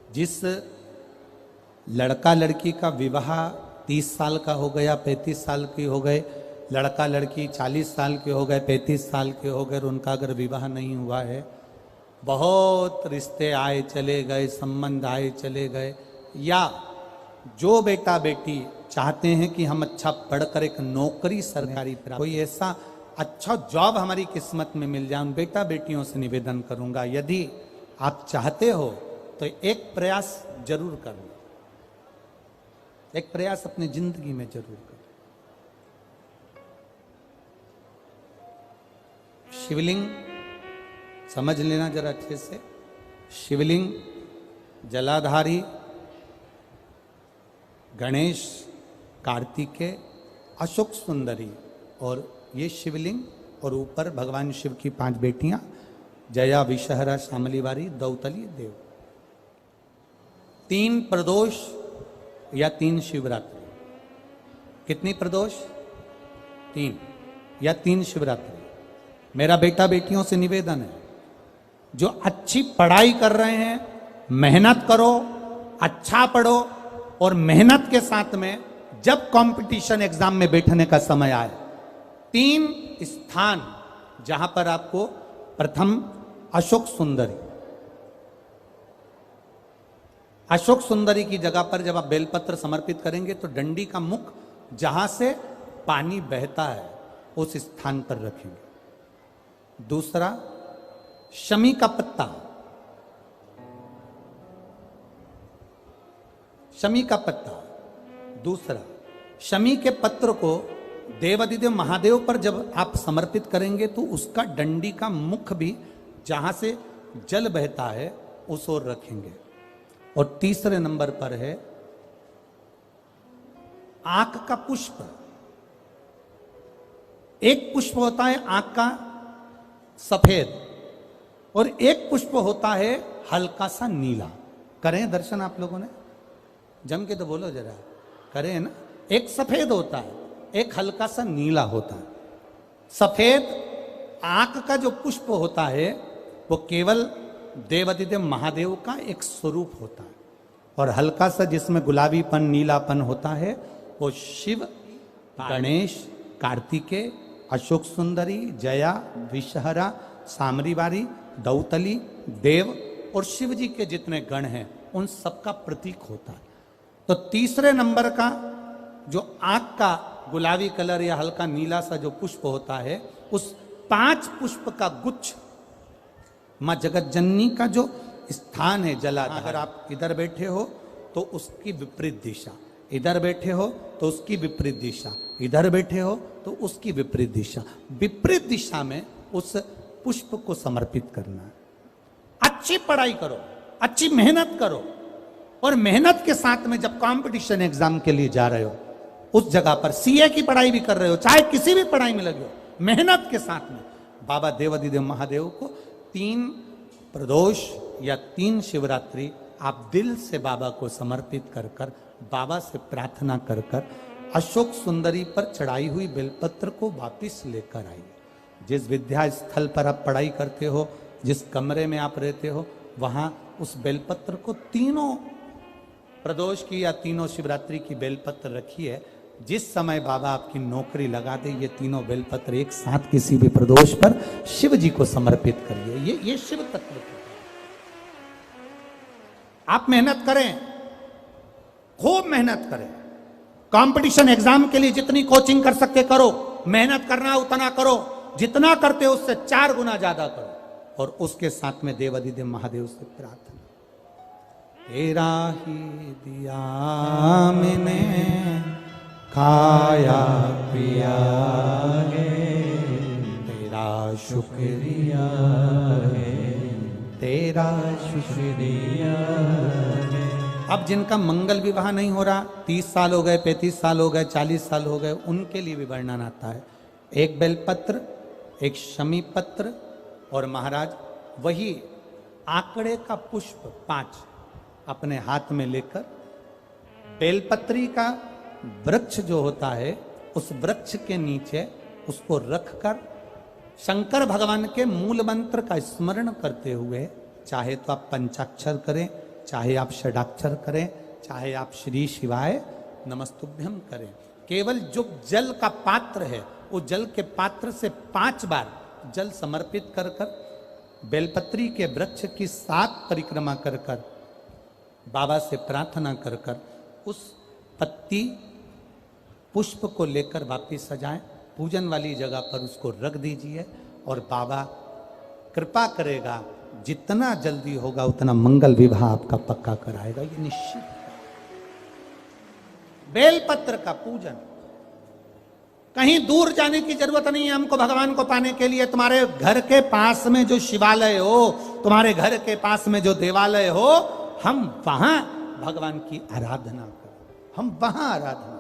जिस लड़का लड़की का विवाह 30 साल का हो गया, 35 साल की हो गए, लड़का लड़की 40 साल के हो गए, 35 साल के हो गए, उनका अगर विवाह नहीं हुआ है, बहुत रिश्ते आए चले गए, संबंध आए चले गए, या जो बेटा बेटी चाहते हैं कि हम अच्छा पढ़कर एक नौकरी सरकारी प्राप्त, कोई ऐसा अच्छा जॉब हमारी किस्मत में मिल जाए, उन बेटा बेटियों से निवेदन करूंगा, यदि आप चाहते हो तो एक प्रयास जरूर करो, एक प्रयास अपनी जिंदगी में जरूर करो। शिवलिंग समझ लेना जरा अच्छे से, शिवलिंग, जलाधारी, गणेश, कार्तिकेय, अशोक सुंदरी, और ये शिवलिंग, और ऊपर भगवान शिव की 5 बेटियां, जया, विषहरा, शामलीवारी, दौतली, देव। 3 प्रदोष या 3 शिवरात्रि। कितनी प्रदोष? 3 या 3 शिवरात्रि। मेरा बेटा बेटियों से निवेदन है, जो अच्छी पढ़ाई कर रहे हैं, मेहनत करो, अच्छा पढ़ो, और मेहनत के साथ में जब कंपटीशन एग्जाम में बैठने का समय आए, 3 स्थान जहां पर आपको, प्रथम अशोक सुंदरी, अशोक सुंदरी की जगह पर जब आप बेलपत्र समर्पित करेंगे तो डंडी का मुख जहां से पानी बहता है उस स्थान पर रखेंगे। दूसरा, शमी का पत्ता, शमी का पत्ता। दूसरा, शमी के पत्र को देवादिदेव महादेव पर जब आप समर्पित करेंगे तो उसका डंडी का मुख भी जहां से जल बहता है उस ओर रखेंगे। और तीसरे नंबर पर है आंख का पुष्प। एक पुष्प होता है आंख का सफेद, और एक पुष्प होता है हल्का सा नीला। करें दर्शन आप लोगों ने? जम के तो बोलो जरा, करें ना? एक सफेद होता है, एक हल्का सा नीला होता है। सफेद आंख का जो पुष्प होता है वो केवल देवादिदेव महादेव का एक स्वरूप होता है, और हल्का सा जिसमें गुलाबीपन, नीलापन होता है वो शिव, गणेश, कार्तिकेय, अशोक सुंदरी, जया, विषहरा, सामरीवारी, दौतली, देव और शिव जी के जितने गण हैं उन सबका प्रतीक होता है। तो तीसरे नंबर का जो आंख का गुलाबी कलर या हल्का नीला सा जो पुष्प होता है, उस 5 पुष्प का गुच्छ मां जगत जननी का जो स्थान है जलाधार, अगर आप इधर बैठे हो तो उसकी विपरीत दिशा, इधर बैठे हो तो उसकी विपरीत दिशा, इधर बैठे हो तो उसकी विपरीत दिशा, विपरीत दिशा में उस पुष्प को समर्पित करना है। अच्छी पढ़ाई करो, अच्छी मेहनत करो, और मेहनत के साथ में जब कंपटीशन एग्जाम के लिए जा रहे हो, उस जगह पर सीए की पढ़ाई भी कर रहे हो, चाहे किसी भी पढ़ाई में लगे हो, मेहनत के साथ में बाबा देवादिदेव महादेव को 3 प्रदोष या 3 शिवरात्रि आप दिल से बाबा को समर्पित कर कर, बाबा से प्रार्थना कर कर, अशोक सुंदरी पर चढ़ाई हुई बेलपत्र को वापिस लेकर आइए। जिस विद्या स्थल पर आप पढ़ाई करते हो, जिस कमरे में आप रहते हो, वहां उस बेलपत्र को 3 प्रदोष की या 3 शिवरात्रि की बेलपत्र रखिए। जिस समय बाबा आपकी नौकरी लगा दे, ये 3 बेलपत्र एक साथ किसी भी प्रदोष पर शिव जी को समर्पित करिए। ये शिव तत्व है। आप मेहनत करें, खूब मेहनत करें, कंपटीशन एग्जाम के लिए जितनी कोचिंग कर सकते करो, मेहनत करना उतना करो, जितना करते हो उससे 4 गुना ज्यादा करो, और उसके साथ में देवादिदेव महादेव से प्रार्थना, तेरा ही दिया मैंने खाया पिया है, तेरा शुक्रिया है, तेरा शुक्रिया है। अब जिनका मंगल विवाह नहीं हो रहा, 30 साल हो गए, 35 साल हो गए, 40 साल हो गए, उनके लिए भी वर्णन आता है। एक बेलपत्र, एक शमी पत्र, और महाराज वही आंकड़े का पुष्प 5 अपने हाथ में लेकर, बेलपत्री का वृक्ष जो होता है उस वृक्ष के नीचे उसको रखकर शंकर भगवान के मूल मंत्र का स्मरण करते हुए, चाहे तो आप पंचाक्षर करें, चाहे आप षडाक्षर करें, चाहे आप श्री शिवाय नमस्तुभ्यम करें। केवल जो जल का पात्र है, वो जल के पात्र से 5 बार जल समर्पित कर कर, बेलपत्री के वृक्ष की 7 परिक्रमा कर कर, बाबा से प्रार्थना कर कर, उस पत्ती पुष्प को लेकर वापिस सजाएं, पूजन वाली जगह पर उसको रख दीजिए और बाबा कृपा करेगा, जितना जल्दी होगा उतना मंगल विवाह आपका पक्का कराएगा, ये निश्चित। बेलपत्र का पूजन, कहीं दूर जाने की जरूरत नहीं है हमको भगवान को पाने के लिए। तुम्हारे घर के पास में जो शिवालय हो, तुम्हारे घर के पास में जो देवालय हो, हम वहां भगवान की आराधना करें, हम वहां आराधना